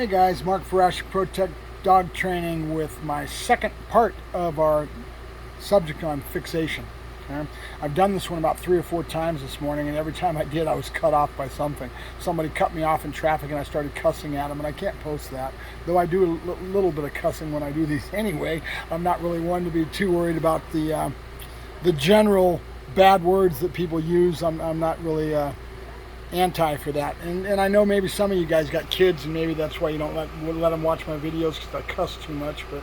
Hey guys, Mark Ferrasci, Protect Dog Training with my second part of our subject on fixation. Okay? I've done this one about 3 or 4 times this morning, and every time I did I was cut off by something. Somebody cut me off in traffic and I started cussing at them, and I can't post that. Though I do a little bit of cussing when I do these anyway. I'm not really one to be too worried about the general bad words that people use. I'm not really anti for that, and I know maybe some of you guys got kids and maybe that's why you don't let them watch my videos because I cuss too much, but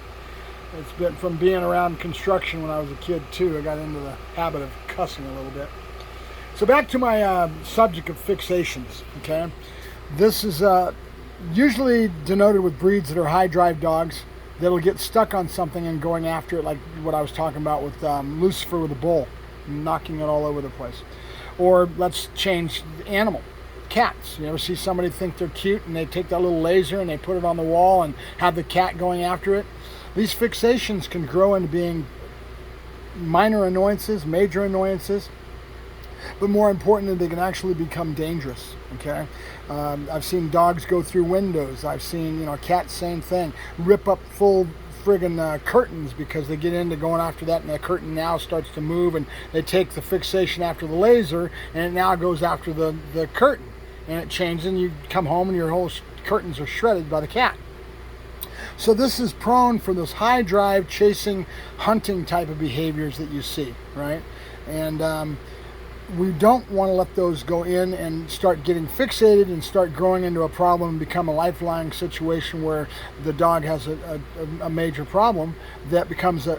it's been from being around construction when I was a kid too. I got into the habit of cussing a little bit. So back to my subject of fixations. Okay, this is usually denoted with breeds that are high drive dogs that'll get stuck on something and going after it, like what I was talking about with Lucifer with a bull, knocking it all over the place. Or let's change the animal. Cats. You ever see somebody think they're cute and they take that little laser and they put it on the wall and have the cat going after it? These fixations can grow into being minor annoyances, major annoyances, but more importantly, they can actually become dangerous. Okay, I've seen dogs go through windows. I've seen, cats, same thing, rip up full friggin' curtains because they get into going after that, and the curtain now starts to move, and they take the fixation after the laser and it now goes after the curtain, and it changes, and you come home and your whole curtains are shredded by the cat. So this is prone for those high drive chasing, hunting type of behaviors that you see, right? And we don't want to let those go in and start getting fixated and start growing into a problem and become a lifelong situation where the dog has a major problem that becomes an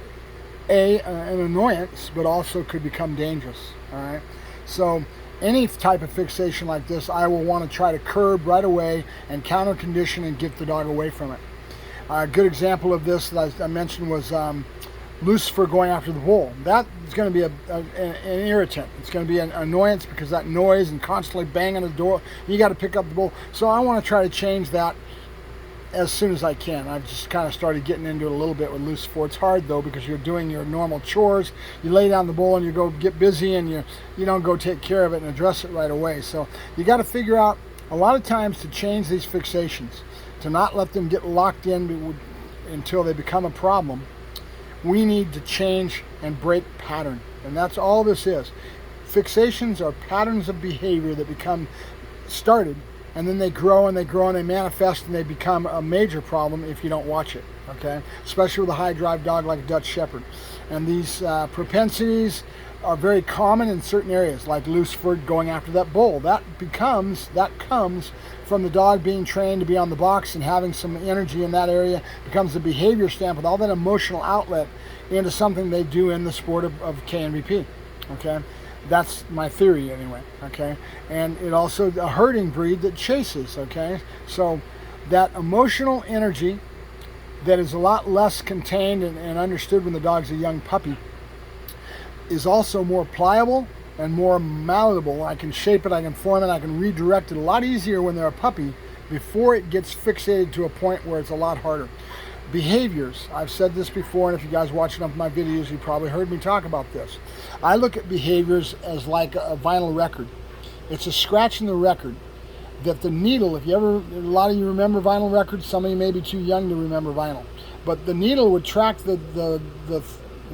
annoyance, but also could become dangerous. All right, so any type of fixation like this, I will want to try to curb right away and counter condition and get the dog away from it. A good example of this that I mentioned was Lucifer going after the bull. That is going to be an irritant. It's going to be an annoyance because that noise and constantly banging the door. You got to pick up the bull. So I want to try to change that as soon as I can. I've just kind of started getting into it a little bit with Lucifer. It's hard though because you're doing your normal chores. You lay down the bull and you go get busy and you don't go take care of it and address it right away. So you got to figure out a lot of times to change these fixations, to not let them get locked in until they become a problem. We need to change and break pattern, and that's all this is. Fixations are patterns of behavior that become started, and then they grow and they grow and they manifest and they become a major problem if you don't watch it. Okay, especially with a high drive dog like a Dutch Shepherd. And these propensities are very common in certain areas, like Lucifer going after that bull. That comes from the dog being trained to be on the box and having some energy in that area, becomes a behavior stamp with all that emotional outlet into something they do in the sport of KNVP. Okay, that's my theory anyway. Okay, and it also a herding breed that chases. Okay, so that emotional energy that is a lot less contained and understood when the dog's a young puppy is also more pliable and more malleable. I can shape it, I can form it, I can redirect it a lot easier when they're a puppy before it gets fixated to a point where it's a lot harder. Behaviors, I've said this before, and if you guys watch enough of my videos, you probably heard me talk about this. I look at behaviors as like a vinyl record. It's a scratch in the record that the needle, a lot of you remember vinyl records, some of you may be too young to remember vinyl, but the needle would track the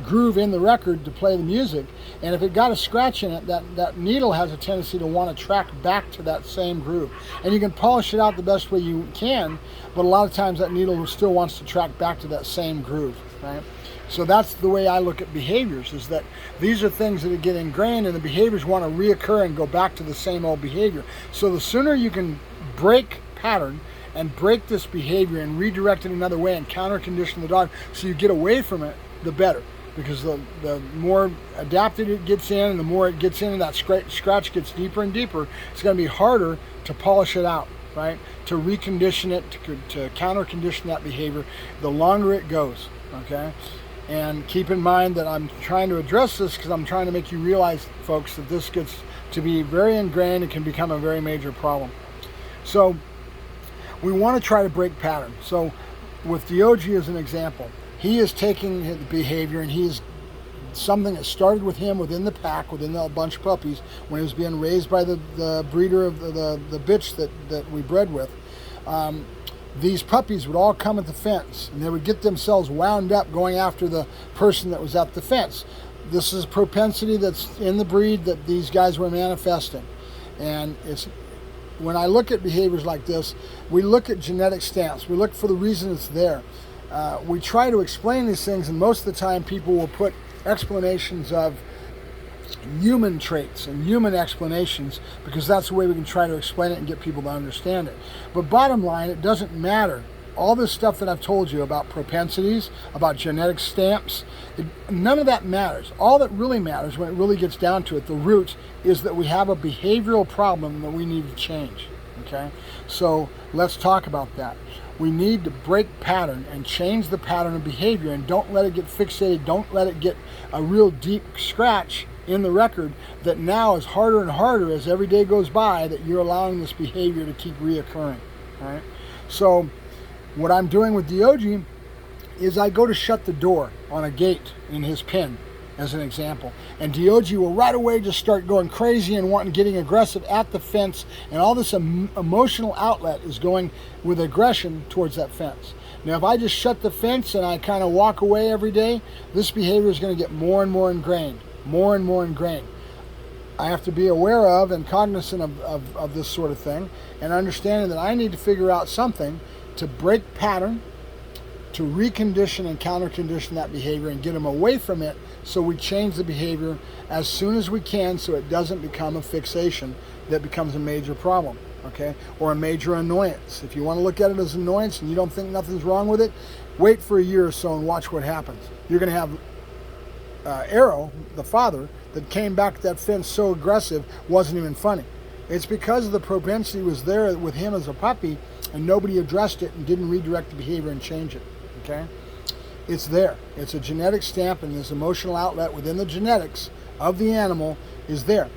groove in the record to play the music, and if it got a scratch in it, that needle has a tendency to want to track back to that same groove. And you can polish it out the best way you can, but a lot of times that needle still wants to track back to that same groove, right? So that's the way I look at behaviors, is that these are things that get ingrained and the behaviors want to reoccur and go back to the same old behavior. So the sooner you can break pattern and break this behavior and redirect it another way and counter condition the dog so you get away from it, the better. Because the more adapted it gets in and the more it gets in and that scratch gets deeper and deeper, it's going to be harder to polish it out, right? To recondition it, to counter condition that behavior, the longer it goes, okay? And keep in mind that I'm trying to address this because I'm trying to make you realize, folks, that this gets to be very ingrained and can become a very major problem. So we want to try to break pattern. So with Diogi as an example, he is taking his behavior and he's something that started with him within the pack, within a bunch of puppies, when he was being raised by the breeder of the bitch that we bred with. these puppies would all come at the fence, and they would get themselves wound up going after the person that was at the fence. This is a propensity that's in the breed that these guys were manifesting. And it's when I look at behaviors like this, we look at genetic stamps. We look for the reason it's there. We try to explain these things, and most of the time people will put explanations of human traits and human explanations, because that's the way we can try to explain it and get people to understand it. But bottom line, it doesn't matter. All this stuff that I've told you about propensities, about genetic stamps, none of that matters. All that really matters, when it really gets down to it, the root is that we have a behavioral problem that we need to change. Okay? So let's talk about that. We need to break pattern and change the pattern of behavior, and don't let it get fixated. Don't let it get a real deep scratch in the record that now is harder and harder as every day goes by, that you're allowing this behavior to keep reoccurring. All right? So what I'm doing with Diogi is I go to shut the door on a gate in his pen, as an example, and Diogi will right away just start going crazy and getting aggressive at the fence, and all this emotional outlet is going with aggression towards that fence. Now, if I just shut the fence and I kind of walk away every day, this behavior is going to get more and more ingrained, more and more ingrained. I have to be aware of and cognizant of this sort of thing, and understanding that I need to figure out something to break pattern, to recondition and counter-condition that behavior and get them away from it, so we change the behavior as soon as we can, so it doesn't become a fixation that becomes a major problem, okay? Or a major annoyance. If you want to look at it as annoyance and you don't think nothing's wrong with it, wait for a year or so and watch what happens. You're going to have Arrow, the father, that came back to that fence so aggressive, wasn't even funny. It's because the propensity was there with him as a puppy, and nobody addressed it and didn't redirect the behavior and change it. Okay? It's there. It's a genetic stamp, and this emotional outlet within the genetics of the animal is there.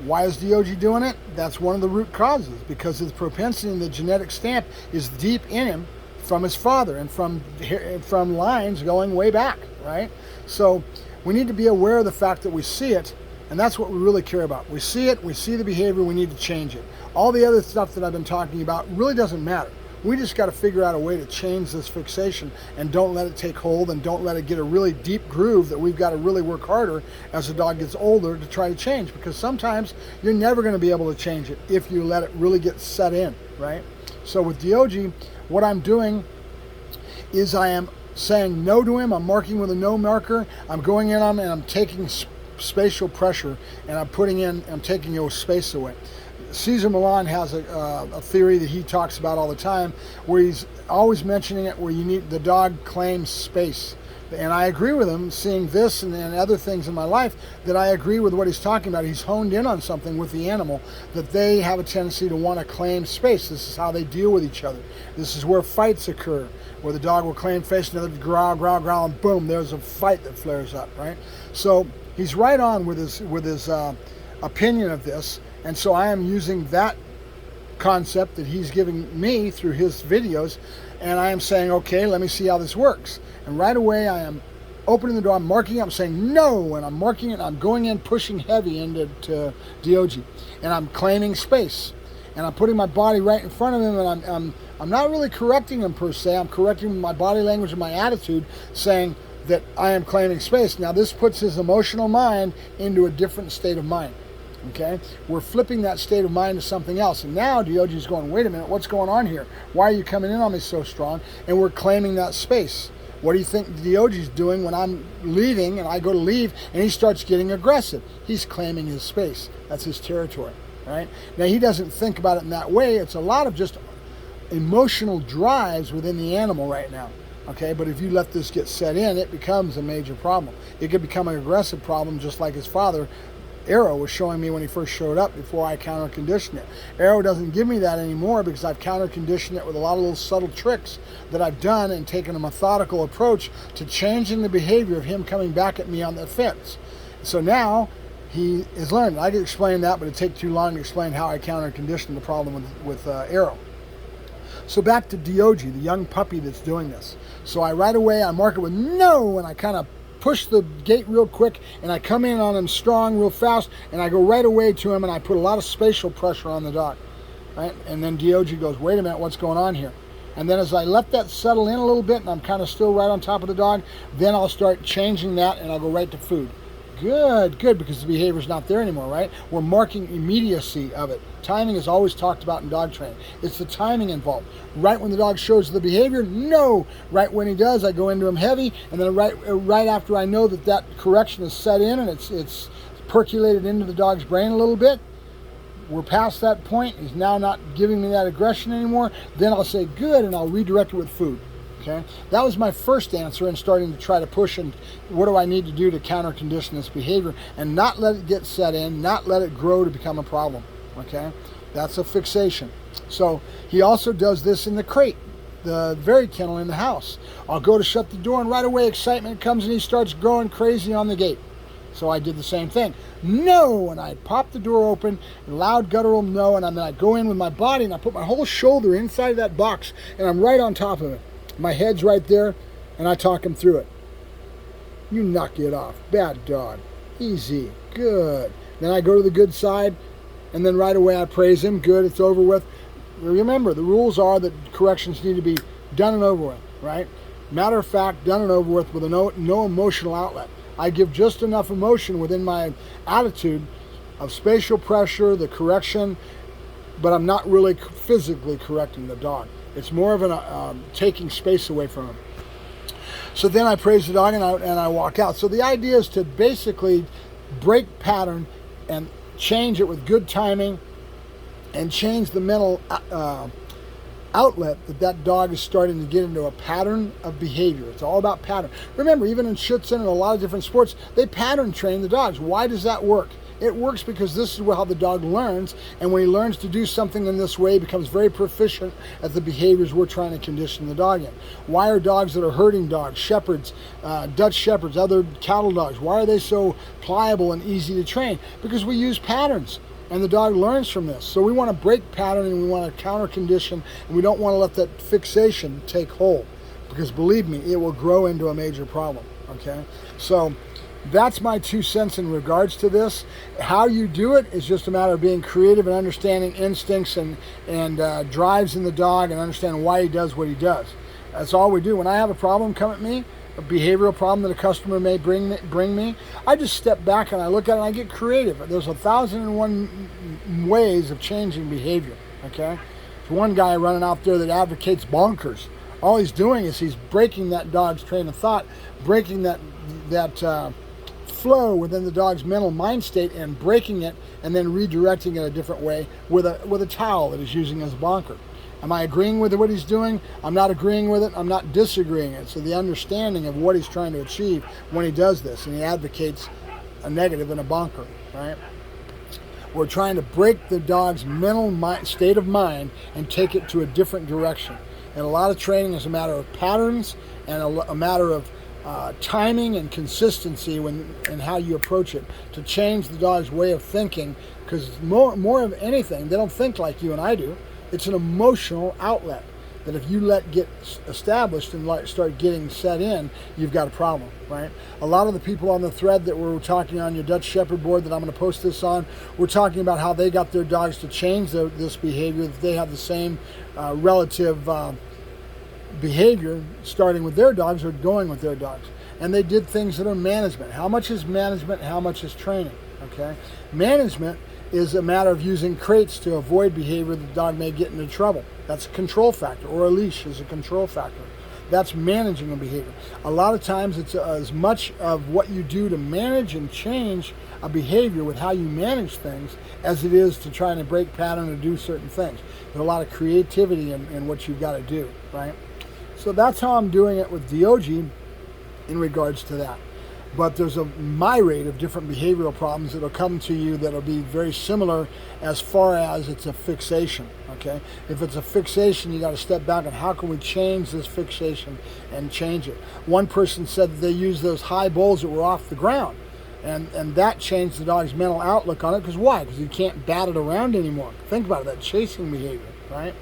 Why is Diogi doing it? That's one of the root causes, because his propensity in the genetic stamp is deep in him from his father and from lines going way back, right? So we need to be aware of the fact that we see it, and that's what we really care about. We see it, we see the behavior, we need to change it. All the other stuff that I've been talking about really doesn't matter. We just got to figure out a way to change this fixation, and don't let it take hold, and don't let it get a really deep groove that we've got to really work harder as the dog gets older to try to change, because sometimes you're never going to be able to change it if you let it really get set in, right? So with Diogi, what I'm doing is I am saying no to him. I'm marking with a no marker. I'm going in on him, and I'm taking spatial pressure, and I'm taking your space away. Cesar Millan has a theory that he talks about all the time, where he's always mentioning it, where the dog claims space. And I agree with him, seeing this and other things in my life, that I agree with what he's talking about. He's honed in on something with the animal, that they have a tendency to want to claim space. This is how they deal with each other. This is where fights occur, where the dog will claim space, another growl, growl, growl, and boom, there's a fight that flares up, right? So he's right on with his opinion of this. And so I am using that concept that he's giving me through his videos, and I am saying, okay, let me see how this works. And right away I am opening the door, I'm marking it, I'm saying no, and I'm marking it, I'm going in, pushing heavy into Diogi, and I'm claiming space. And I'm putting my body right in front of him, and I'm not really correcting him per se, I'm correcting my body language and my attitude, saying that I am claiming space. Now this puts his emotional mind into a different state of mind. Okay, we're flipping that state of mind to something else, and now Diogi's going, wait a minute, what's going on here? Why are you coming in on me so strong? And we're claiming that space. What do you think Diogi's doing when I'm leaving and I go to leave and he starts getting aggressive? He's claiming his space. That's his territory, right? Now he doesn't think about it in that way. It's a lot of just emotional drives within the animal right now. Okay, but if you let this get set in, it becomes a major problem. It could become an aggressive problem, just like his father Arrow was showing me when he first showed up before I counter-conditioned it. Arrow doesn't give me that anymore, because I've counter-conditioned it with a lot of little subtle tricks that I've done, and taken a methodical approach to changing the behavior of him coming back at me on the fence. So now he is learning. I could explain that, but it'd take too long to explain how I counter-conditioned the problem with Arrow. So back to Diogi, the young puppy that's doing this. So I mark it with no, and I kind of push the gate real quick, and I come in on him strong real fast, and I go right away to him, and I put a lot of spatial pressure on the dog, right? And then Diogi goes, wait a minute, what's going on here? And then as I let that settle in a little bit and I'm kind of still right on top of the dog, then I'll start changing that and I'll go right to food. Good, because the behavior's not there anymore, right? We're marking immediacy of it. Timing is always talked about in dog training. It's the timing involved. Right when the dog shows the behavior, no. Right when he does, I go into him heavy, and then right after I know that correction is set in and it's percolated into the dog's brain a little bit, we're past that point. He's now not giving me that aggression anymore. Then I'll say good, and I'll redirect it with food. Okay, that was my first answer in starting to try to push and what do I need to do to counter condition this behavior and not let it get set in, not let it grow to become a problem. Okay, that's a fixation. So he also does this in the crate, the very kennel in the house. I'll go to shut the door and right away excitement comes and he starts going crazy on the gate. So I did the same thing. No, and I pop the door open, loud guttural no, and then I go in with my body and I put my whole shoulder inside of that box and I'm right on top of it. My head's right there, and I talk him through it. You knock it off. Bad dog. Easy. Good. Then I go to the good side, and then right away I praise him. Good. It's over with. Remember, the rules are that corrections need to be done and over with, right? Matter of fact, done and over with a no emotional outlet. I give just enough emotion within my attitude of spatial pressure, the correction, but I'm not really physically correcting the dog. It's more of an taking space away from him. So then I praise the dog and I walk out. So the idea is to basically break pattern and change it with good timing and change the mental outlet that dog is starting to get into a pattern of behavior. It's all about pattern. Remember, even in Schutzen and a lot of different sports, they pattern train the dogs. Why does that work? It works because this is how the dog learns, and when he learns to do something in this way, he becomes very proficient at the behaviors we're trying to condition the dog in. Why are dogs that are herding dogs, shepherds, Dutch shepherds, other cattle dogs, why are they so pliable and easy to train? Because we use patterns, and the dog learns from this. So we want to break pattern, and we want to counter condition, and we don't want to let that fixation take hold, because believe me, it will grow into a major problem, okay? So that's my 2 cents in regards to this. How you do it is just a matter of being creative and understanding instincts and drives in the dog and understanding why he does what he does. That's all we do. When I have a problem come at me, a behavioral problem that a customer may bring me, I just step back and I look at it and I get creative. There's 1,001 ways of changing behavior, okay? There's one guy running out there that advocates bonkers. All he's doing is he's breaking that dog's train of thought, breaking that flow within the dog's mental mind state and breaking it and then redirecting it a different way with a towel that he's using as a bonker. Am I agreeing with what he's doing? I'm not agreeing with it. I'm not disagreeing it. So the understanding of what he's trying to achieve when he does this, and he advocates a negative and a bonker, right? We're trying to break the dog's mental state of mind and take it to a different direction. And a lot of training is a matter of patterns and a matter of timing and consistency and how you approach it to change the dog's way of thinking, because more of anything, they don't think like you and I do. It's an emotional outlet that if you let get established and start getting set in, you've got a problem, right? A lot of the people on the thread that we're talking on your Dutch Shepherd board that I'm going to post this on, we're talking about how they got their dogs to change this behavior, that they have the same relative behavior starting with their dogs or going with their dogs. And they did things that are management. How much is management? How much is training? Okay? Management is a matter of using crates to avoid behavior the dog may get into trouble. That's a control factor, or a leash is a control factor. That's managing a behavior. A lot of times it's as much of what you do to manage and change a behavior with how you manage things as it is to try to break pattern or do certain things. There's a lot of creativity in what you've got to do, right? So that's how I'm doing it with Diogi in regards to that. But there's a myriad of different behavioral problems that will come to you that will be very similar as far as it's a fixation, okay? If it's a fixation, you got to step back and how can we change this fixation and change it? One person said that they used those high bowls that were off the ground, and that changed the dog's mental outlook on it. Because why? Because you can't bat it around anymore. Think about it, that chasing behavior, right?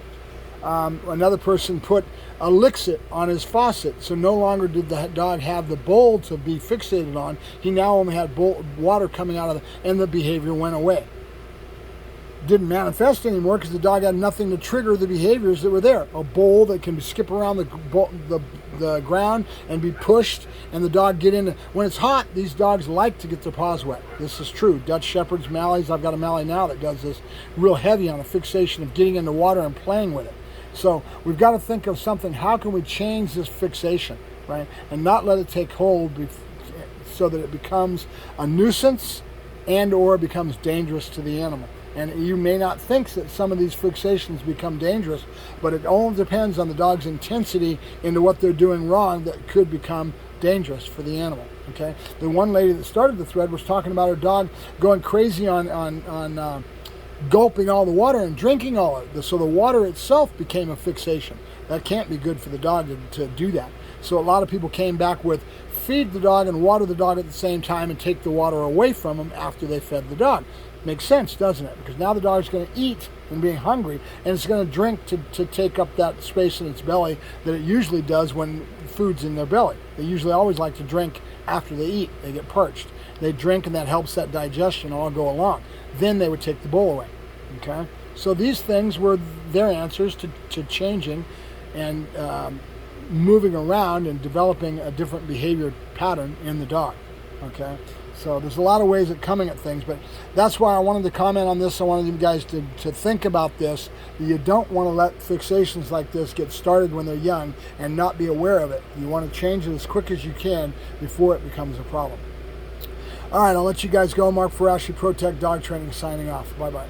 Another person put a Lixit on his faucet, so no longer did the dog have the bowl to be fixated on. He now only had water coming out of and the behavior went away. didn't manifest anymore because the dog had nothing to trigger the behaviors that were there. A bowl that can skip around the ground and be pushed, and the dog get in. When it's hot, these dogs like to get their paws wet. This is true. Dutch Shepherds, Malleys, I've got a Mallee now that does this real heavy on a fixation of getting in the water and playing with it. So we've got to think of something, how can we change this fixation, right? And not let it take hold so that it becomes a nuisance and or becomes dangerous to the animal. And you may not think that some of these fixations become dangerous, but it all depends on the dog's intensity into what they're doing wrong that could become dangerous for the animal. Okay. The one lady that started the thread was talking about her dog going crazy on gulping all the water and drinking all of it. So the water itself became a fixation. That can't be good for the dog to do that. So a lot of people came back with feed the dog and water the dog at the same time and take the water away from them after they fed the dog. Makes sense, doesn't it? Because now the dog's going to eat and being hungry, and it's going to drink to take up that space in its belly that it usually does when food's in their belly. They usually always like to drink after they eat. They get parched. They drink, and that helps that digestion all go along. Then they would take the bowl away. Okay? So these things were their answers to changing and moving around and developing a different behavior pattern in the dog. Okay? So there's a lot of ways of coming at things, but that's why I wanted to comment on this. I wanted you guys to think about this. You don't want to let fixations like this get started when they're young and not be aware of it. You want to change it as quick as you can before it becomes a problem. All right, I'll let you guys go. Mark Ferrasci, Protect Dog Training, signing off. Bye-bye.